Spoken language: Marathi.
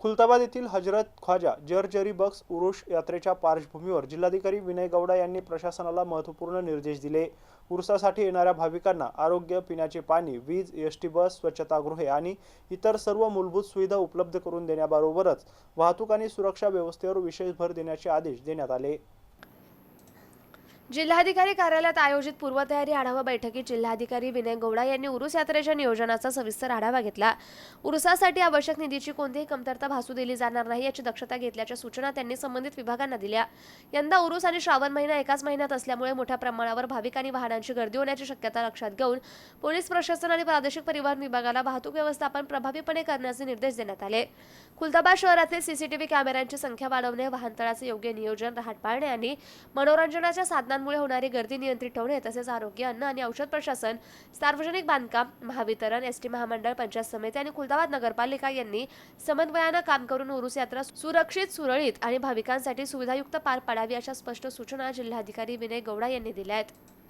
खुलताबाद येथील हजरत ख्वाजा जरजरी बख्श उरूस यात्रेच्या पार्श्वभूमीवर जिल्हाधिकारी विनय गौडा यांनी प्रशासनाला महत्त्वपूर्ण निर्देश दिले। उरुसासाठी येणाऱ्या भाविकांना आरोग्य, पिण्याचे पाणी, वीज, एसटी बस, स्वच्छतागृहे आणि इतर सर्व मूलभूत सुविधा उपलब्ध करून देण्याबरोबरच वाहतूक आणि सुरक्षा व्यवस्थेवर विशेष भर देण्याचे आदेश देण्यात आले। जिल्हाधिकारी कार्यालयात आयोजित पूर्वतयारी आढावा बैठकीत जिल्हाधिकारी विनय गौडा यांनी उरूस यात्रेच्या नियोजनाचा सविस्तर आढावा घेतला। उरुसासाठी आवश्यक निधीची कोणतीही कमतरता भासू दिली जाणार नाही याची दक्षता घेतल्याच्या सूचना त्यांनी संबंधित विभागांना दिल्या। यंदा उरूस आणि श्रावण महिना एकाच महिन्यात असल्यामुळे मोठ्या प्रमाणावर भाविक आणि वाहनांची गर्दी होण्याची शक्यता लक्षात घेऊन पोलीस प्रशासन आणि प्रादेशिक परिवहन विभागाला वाहतूक व्यवस्थापन प्रभावीपणे करण्याचे निर्देश देण्यात आले। खुलताबाद शहरातील सीसीटीव्ही कॅमेऱ्यांची संख्या वाढवणे, वाहनतळाचे योग्य नियोजन, रहाट पाळणे आणि मनोरंजनाच्या साधनांमुळे होणारी गर्दी नियंत्रित ठेवणे तसेच आरोग्य, अन्न आणि औषध प्रशासन, सार्वजनिक बांधकाम महावितरण, एसटी महामंडळ, पंचायत समिती आणि खुलताबाद नगरपालिका यांनी समन्वयाने काम करून उरूस यात्रा सुरक्षित, सुरळीत आणि भाविकांसाठी सुविधायुक्त पार पाडावी अशा स्पष्ट सूचना जिल्हाधिकारी विनय गौडा यांनी दिल्या आहेत।